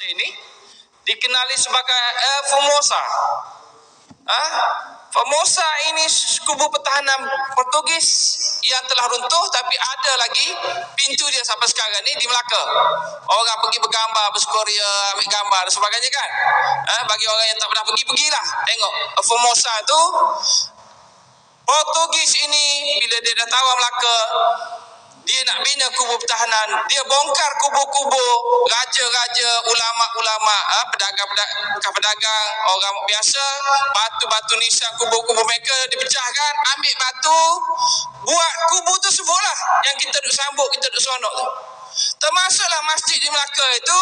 ini dikenali sebagai Formosa. Formosa ini kubu pertahanan Portugis yang telah runtuh, tapi ada lagi pintu dia sampai sekarang ni di Melaka. Orang pergi bergambar, berskoria, ambil gambar dan sebagainya kan. Bagi orang yang tak pernah pergi, pergilah tengok Formosa tu. Portugis ini bila dia dah tahu Melaka, dia nak bina kubu pertahanan, dia bongkar kubu-kubu raja-raja, ulama-ulama, pedagang-pedagang, orang biasa, batu-batu nisan kubu-kubu mereka dipecahkan, ambil batu, buat kubu tu sebuah yang kita duk sambut, kita duk seronok tu. Termasuklah masjid di Melaka itu,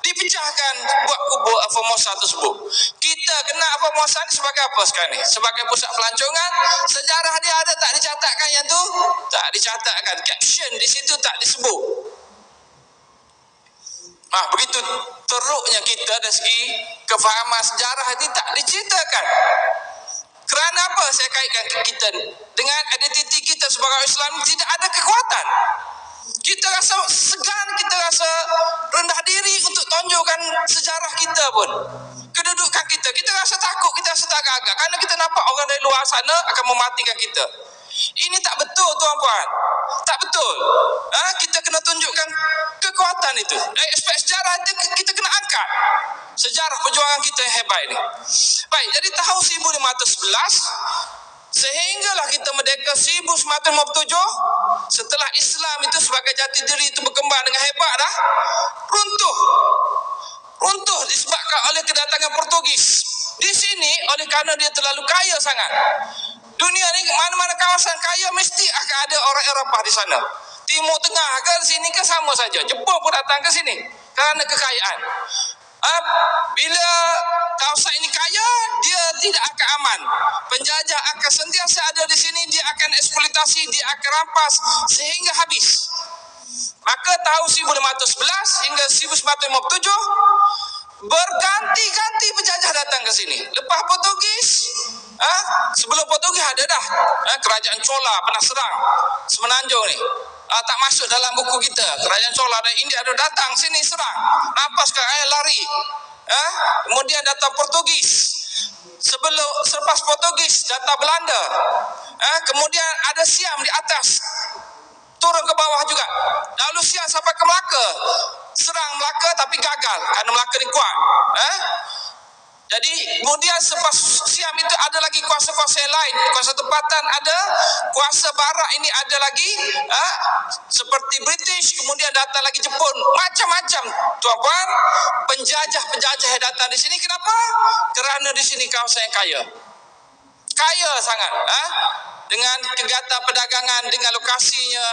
dipecahkan buat kubu Formosa tersebut. Kita kenal Formosa ni sebagai apa sekarang ni? Sebagai pusat pelancongan. Sejarah dia ada tak dicatatkan yang tu? Tak dicatatkan. Caption di situ tak disebut. Begitu teruknya kita dari segi kefahaman sejarah ini tak diceritakan. Kerana apa saya kaitkan kita dengan identiti kita sebagai Islam, tidak ada kekuatan. Kita rasa segan, kita rasa rendah diri untuk tunjukkan sejarah kita pun, kedudukan kita. Kita rasa takut, kita rasa tak gagah kerana kita nampak orang dari luar sana akan mematikan kita. Ini tak betul tuan-puan, tak betul. Kita kena tunjukkan kekuatan itu. Dari aspek sejarah itu kita kena angkat sejarah perjuangan kita yang hebat ini. Baik, jadi tahun 1511 sehinggalah kita merdeka 1957, setelah Islam itu sebagai jati diri itu berkembang dengan hebat dah, runtuh disebabkan oleh kedatangan Portugis. Di sini oleh kerana dia terlalu kaya sangat. Dunia ni mana-mana kawasan kaya mesti akan ada orang Eropah di sana. Timur Tengah ke sini ke sama saja. Jepun pun datang ke sini kerana kekayaan. Bila kawasan ini kaya, dia tidak akan aman. Penjajah akan sentiasa ada di sini, dia akan eksploitasi, dia akan rampas sehingga habis. Maka tahun 1511 hingga 1957 berganti-ganti penjajah datang ke sini. Lepas Portugis, sebelum Portugis ada dah kerajaan Chola pernah serang Semenanjung ni. Tak masuk dalam buku kita. Kerajaan Chola dari India ada datang sini serang, nampas ke lari. Kemudian datang Portugis. Selepas Portugis datang Belanda. Kemudian ada Siam di atas, turun ke bawah juga. Lalu Siam sampai ke Melaka, serang Melaka tapi gagal kerana Melaka ni kuat. Jadi kemudian selepas Siam itu ada lagi kuasa-kuasa yang lain, kuasa tempatan ada, kuasa barat ini ada lagi, seperti British, kemudian datang lagi Jepun, macam-macam tuan-puan, penjajah-penjajah yang datang di sini. Kenapa? Kerana di sini kawasan yang kaya sangat, dengan kegiatan perdagangan, dengan lokasinya,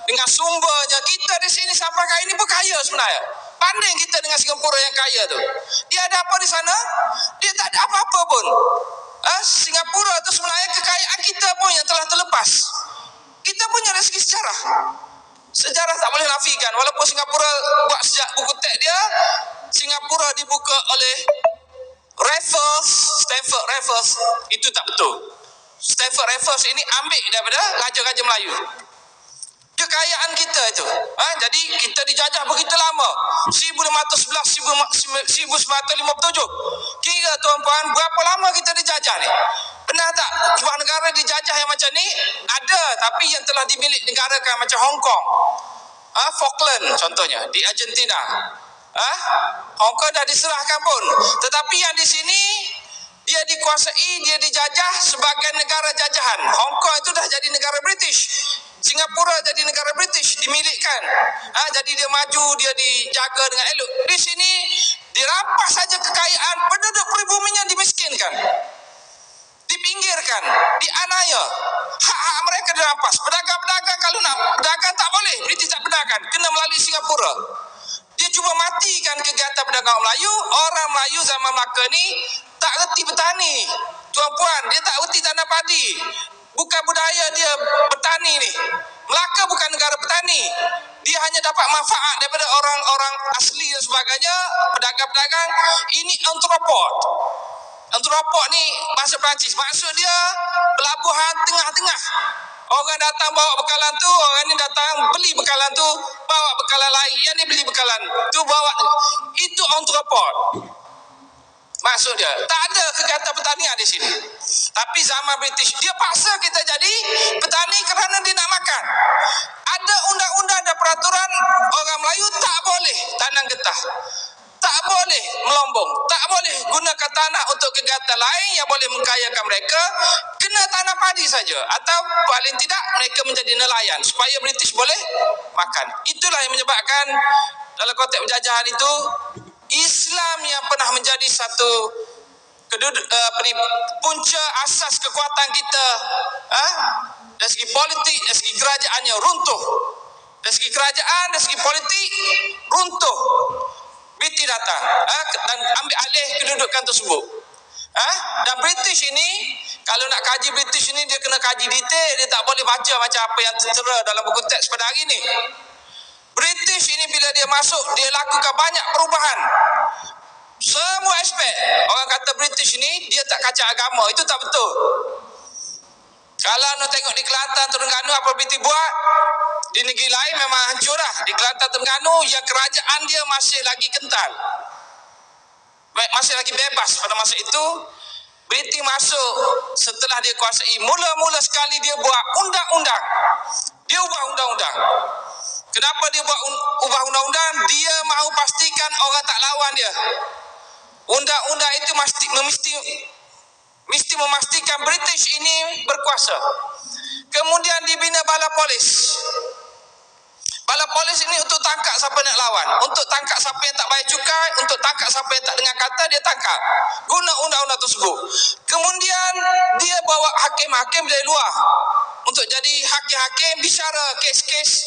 dengan sumbernya. Kita di sini sampai kali ini pun kaya sebenarnya. Banding kita dengan Singapura yang kaya tu. Dia ada apa di sana? Dia tak ada apa-apa pun. Singapura tu sebenarnya kekayaan kita pun yang telah terlepas. Kita punya dari segi sejarah. Sejarah tak boleh nafikan. Walaupun Singapura buat sejak buku teks dia, Singapura dibuka oleh Stanford Raffles, itu tak betul. Stanford Raffles ini ambil daripada raja-raja Melayu. Kekayaan kita itu. Jadi kita dijajah begitu lama. 1511, 1957. Kira tuan-puan, berapa lama kita dijajah ni? Pernah tak sebuah negara dijajah yang macam ni? Ada, tapi yang telah dimilik negarakan macam Hong Kong. Falkland contohnya di Argentina. Hong Kong dah diserahkan pun. Tetapi yang di sini dia dikuasai, dia dijajah sebagai negara jajahan. Hong Kong itu dah jadi negara British. Singapura jadi negara British, dimilikkan. Jadi dia maju, dia dijaga dengan elok. Di sini dirampas saja kekayaan, penduduk pribuminya dimiskinkan, dipinggirkan, dianiaya. Hak-hak mereka dirampas. Pedagang-pedagang kalau nak berdagang tak boleh, British tak benarkan, kena melalui Singapura. Dia cuba matikan kegiatan pedagang Melayu. Orang Melayu zaman Melaka ni tak reti bertani. Tuan-puan, dia tak reti tanam padi. Bukan budaya dia bertani ni. Melaka bukan negara petani. Dia hanya dapat manfaat daripada orang-orang asli dan sebagainya, pedagang-pedagang. Ini anthropod. Anthropod ni bahasa Perancis. Maksud dia pelabuhan tengah-tengah. Orang datang bawa bekalan tu, orang ni datang beli bekalan tu, bawa bekalan lain, yang ni beli bekalan tu bawa. Itu entrepot. Maksud dia, tak ada kegiatan pertanian di sini. Tapi zaman British, dia paksa kita jadi petani kerana dia nak makan. Ada undang-undang, ada peraturan, orang Melayu tak boleh tanam getah, tak boleh melombong, tak boleh gunakan tanah untuk kegiatan lain yang boleh mengkayakan mereka. Kena tanam padi saja, atau paling tidak mereka menjadi nelayan supaya British boleh makan. Itulah yang menyebabkan dalam konteks penjajahan itu, Islam yang pernah menjadi satu punca asas kekuatan kita, dari segi politik, dari segi kerajaannya runtuh. Dari segi kerajaan, dari segi politik runtuh. British datang dan ambil alih kedudukan tersebut. Dan British ini, kalau nak kaji British ini, dia kena kaji detail. Dia tak boleh baca macam apa yang tertera dalam buku teks pada hari ini. British ini bila dia masuk, dia lakukan banyak perubahan. Semua aspek. Orang kata British ini dia tak kacau agama, itu tak betul. Kalau anda tengok di Kelantan, Terengganu apa British buat, di negeri lain memang hancur dah. Di Kelantan, Terengganu yang kerajaan dia masih lagi kental, masih lagi bebas pada masa itu. British masuk setelah dia kuasai, mula-mula sekali dia buat undang-undang. Dia ubah undang-undang. Kenapa dia buat ubah undang-undang? Dia mahu pastikan orang tak lawan dia. Undang-undang itu mesti memastikan British ini berkuasa. Kemudian dibina bala polis. Bala polis ini untuk tangkap siapa nak lawan, untuk tangkap siapa yang tak bayar cukai, untuk tangkap siapa yang tak dengar kata, dia tangkap guna undang-undang tersebut. Kemudian dia bawa hakim-hakim dari luar untuk jadi hakim-hakim bicara kes-kes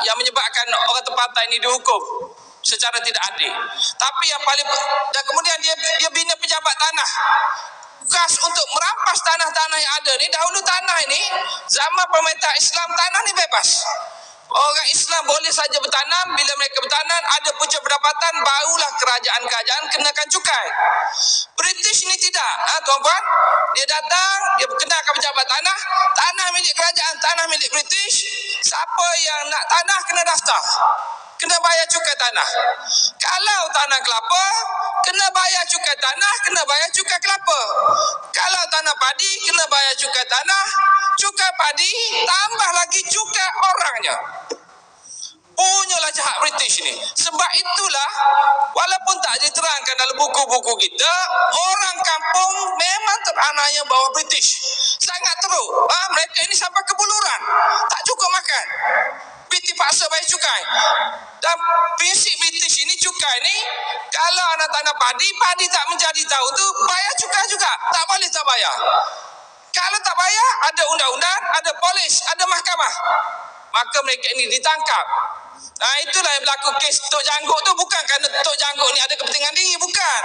yang menyebabkan orang tempatan ini dihukum secara tidak adil. Tapi yang paling, dan kemudian dia bina pejabat tanah khas untuk merampas tanah-tanah yang ada ni. Dahulu tanah ini, zaman pemerintah Islam, tanah ni bebas. Orang Islam boleh saja bertanam. Bila mereka bertanam, ada punca pendapatan, barulah kerajaan-kerajaan kenakan cukai. British ni tidak, tuan-puan. Dia datang, dia kenakan pejabat tanah. Tanah milik kerajaan, tanah milik British. Siapa yang nak tanah kena daftar, kena bayar cukai tanah. Kalau tanah kelapa, kena bayar cukai tanah, kena bayar cukai kelapa. Kalau tanah padi, kena bayar cukai tanah, cukai padi, tambah lagi cukai orangnya. Punyalah jahat British ni. Sebab itulah, walaupun tak diterangkan dalam buku-buku kita, orang kampung memang teranaya bawah British. Sangat teruk. Mereka ini sampai kebuluran, tak cukup makan. British paksa bayar cukai. Dan prinsip British ini, cukai ni, kalau anak tanah padi tak menjadi tahun tu, bayar cukai juga. Tak boleh tak bayar. Kalau tak bayar, ada undang-undang, ada polis, ada mahkamah. Maka mereka ini ditangkap. Itulah yang berlaku kes Tok Janggut tu. Bukan kerana Tok Janggut ni ada kepentingan diri, bukan.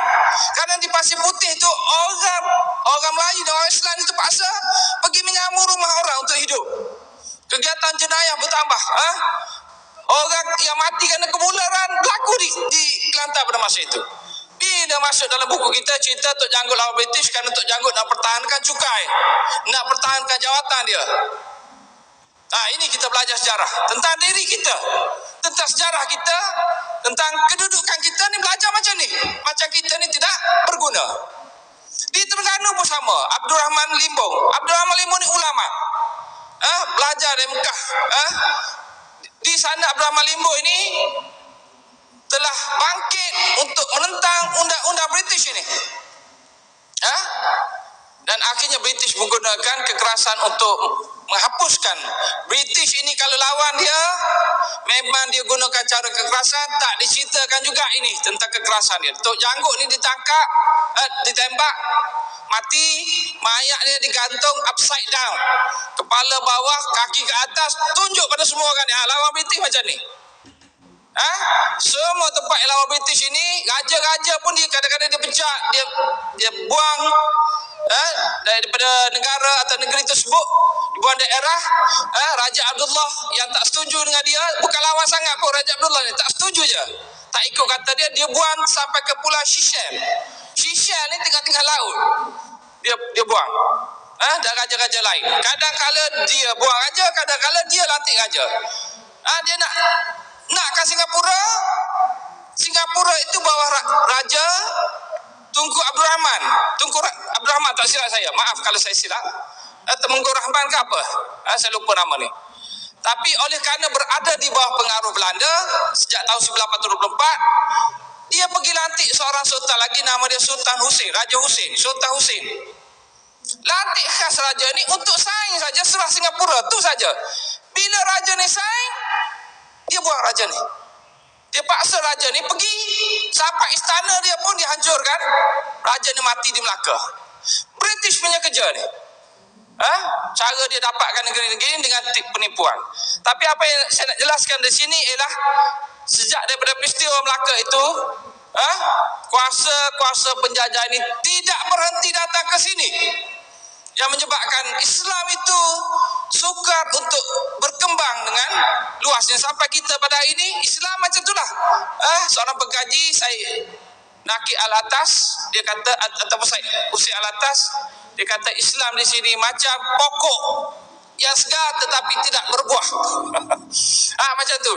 Kerana di Pasir Putih tu, orang Melayu dan orang Islam itu paksa pergi menyamu rumah orang untuk hidup. Kegiatan jenayah bertambah. Orang yang mati kerana kebularan berlaku di Kelantan pada masa itu. Bila masuk dalam buku kita cerita Tok Janggut lawan British, kerana Tok Janggut nak pertahankan cukai, nak pertahankan jawatan dia. Ini kita belajar sejarah tentang diri kita, tentang sejarah kita, tentang kedudukan kita ni. Belajar macam ni, macam kita ni tidak berguna. Di Terengganu pun sama. Abdul Rahman Limbong ni ulama, belajar dari Mekah. Di sana Abdul Rahman Limbong ini telah bangkit untuk menentang undang-undang British ini. Dan akhirnya British menggunakan kekerasan untuk menghapuskan. British ini kalau lawan dia, memang dia gunakan cara kekerasan. Tak diceritakan juga ini tentang kekerasan dia. Tok Janggut ni ditangkap, ditembak, mati, mayat dia digantung upside down, kepala bawah, kaki ke atas, tunjuk pada semua orang ni. Lawan British macam ni. Semua tempat yang lawan British ini, raja-raja pun dia kadang-kadang dia pecat, dia buang daripada negara atau negeri tersebut, dibuang daerah. Raja Abdullah yang tak setuju dengan dia, bukan lawan sangat pun Raja Abdullah ni, tak setuju je, tak ikut kata dia buang sampai ke Pulau Seychelles. Seychelles ni tengah-tengah laut, dia buang. Dan raja-raja lain. Kadang-kala dia buang raja, kadang-kala dia lantik raja. Dia nakkan Singapura. Singapura itu bawah raja Tunku Abdul Rahman. Tunku Abdul Rahman, tak silap saya. Maaf kalau saya silap. Temenggu Rahman ke apa? Saya lupa nama ni. Tapi oleh kerana berada di bawah pengaruh Belanda sejak tahun 1944, dia pergi lantik seorang sultan lagi, nama dia Sultan Husin, Raja Husin, Sultan Husin. Lantik khas raja ni untuk saing saja serah Singapura, tu saja. Bila raja ni saing, dia buang raja ni. Dia paksa raja ni pergi, sampai istana dia pun dihancurkan. Raja ni mati di Melaka. British punya kerja ni. Cara dia dapatkan negeri-negeri dengan penipuan. Tapi apa yang saya nak jelaskan di sini ialah sejak daripada peristiwa Melaka itu, kuasa-kuasa penjajah ini tidak berhenti datang ke sini, yang menyebabkan Islam itu sukar untuk berkembang dengan luasnya sampai kita pada hari ini. Islam macam itulah. Seorang pengkaji, saya Nakib Al-Atas, dia kata, ataupun saya Usi Al-Atas, dia kata Islam di sini macam pokok yang segar tetapi tidak berbuah. Macam tu.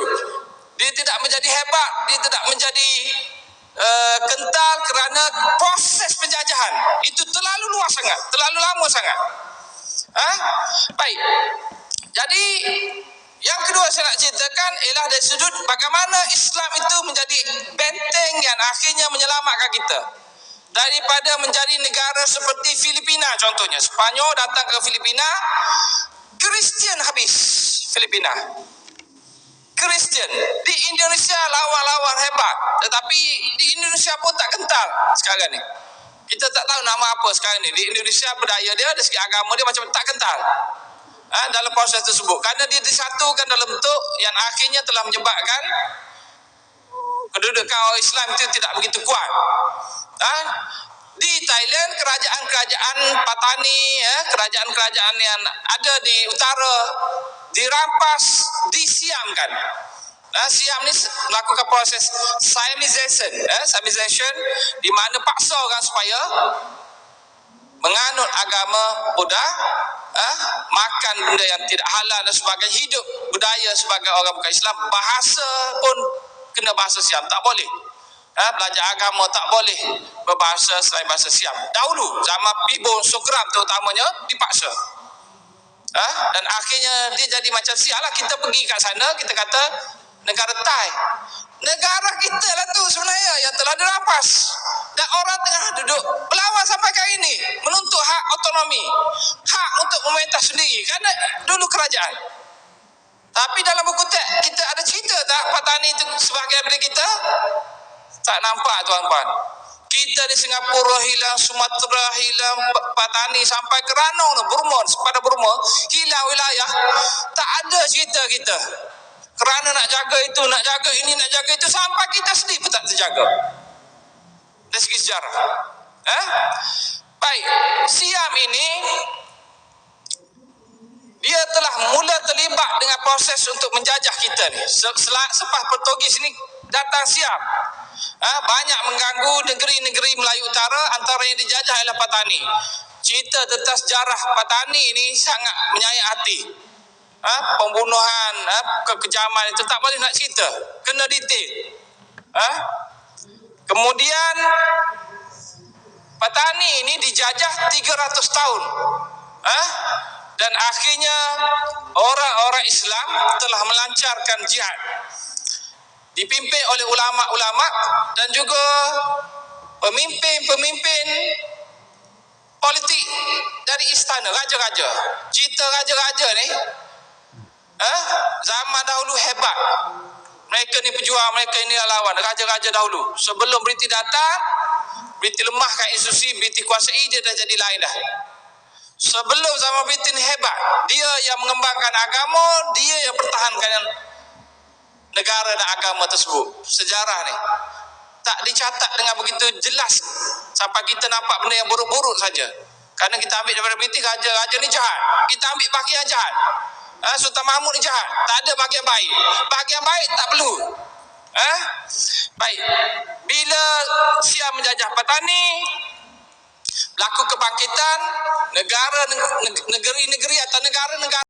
Dia tidak menjadi hebat, dia tidak menjadi kental kerana proses penjajahan itu terlalu luas sangat, terlalu lama sangat. Baik. Jadi yang kedua saya nak ceritakan ialah dari sudut bagaimana Islam itu menjadi benteng yang akhirnya menyelamatkan kita daripada menjadi negara seperti Filipina contohnya. Spanyol datang ke Filipina, Kristian habis Filipina. Kristian. Di Indonesia lawan-lawan hebat, tetapi di Indonesia pun tak kental sekarang ni. Kita tak tahu nama apa sekarang ni. Di Indonesia budaya dia, dari segi agama dia macam tak kental. Dalam proses tersebut, kerana dia disatukan dalam bentuk yang akhirnya telah menyebabkan kedudukan orang Islam itu tidak begitu kuat. Di Thailand, kerajaan-kerajaan Patani, kerajaan-kerajaan yang ada di utara dirampas, disiamkan. Siam ni melakukan proses Siamization, di mana paksa orang supaya menganut agama Buddha, makan benda yang tidak halal dan sebagainya, hidup budaya sebagai orang bukan Islam. Bahasa pun kena bahasa Siam, tak boleh. Belajar agama tak boleh berbahasa selain bahasa Siam. Dahulu zaman Pibon Sokram terutamanya dipaksa. Dan akhirnya dia jadi macam sial lah. Kita pergi kat sana, kita kata negara Thai. Negara kita lah tu sebenarnya yang telah dirampas. Dan orang tengah duduk berlawan sampai kali ini, menuntut hak otonomi, hak untuk memerintah sendiri, kerana dulu kerajaan. Tapi dalam buku teks kita ada cerita tak Patani itu sebagai daripada kita? Tak nampak tuan-tuan. Kita di Singapura hilang, Sumatera hilang, Patani sampai ke Ranong, Burma, pada Burma hilang wilayah. Tak ada cerita kita. Kerana nak jaga itu, nak jaga ini, nak jaga itu, sampai kita sendiri pun tak terjaga. Dari segi sejarah. Baik, Siam ini dia telah mula terlibat dengan proses untuk menjajah kita ni. Selepas Portugis ni datang Siam, banyak mengganggu negeri-negeri Melayu Utara, antara yang dijajah ialah Patani. Cerita tentang sejarah Patani ini sangat menyayat hati. Pembunuhan, kekejaman itu tak boleh nak cerita, kena detail. Kemudian Patani ini dijajah 300 tahun. Dan akhirnya orang-orang Islam telah melancarkan jihad, dipimpin oleh ulama-ulama dan juga pemimpin-pemimpin politik dari istana, raja-raja. Cerita raja-raja ni zaman dahulu hebat. Mereka ni pejuang, mereka ni lawan, raja-raja dahulu. Sebelum British datang, British lemahkan institusi, British kuasai, dia dah jadi lain dah. Sebelum zaman British ni hebat, dia yang mengembangkan agama, dia yang pertahankan negara dan agama tersebut. Sejarah ni tak dicatat dengan begitu jelas, sampai kita nampak benda yang buruk-buruk saja. Kerana kita ambil daripada British, raja-raja ni jahat, kita ambil bahagian jahat. Sultan Mahmud ni jahat, tak ada bahagian baik. Bahagian baik tak perlu. Baik, bila Siam menjajah Patani, Berlaku kebangkitan negeri-negeri atau negara-negara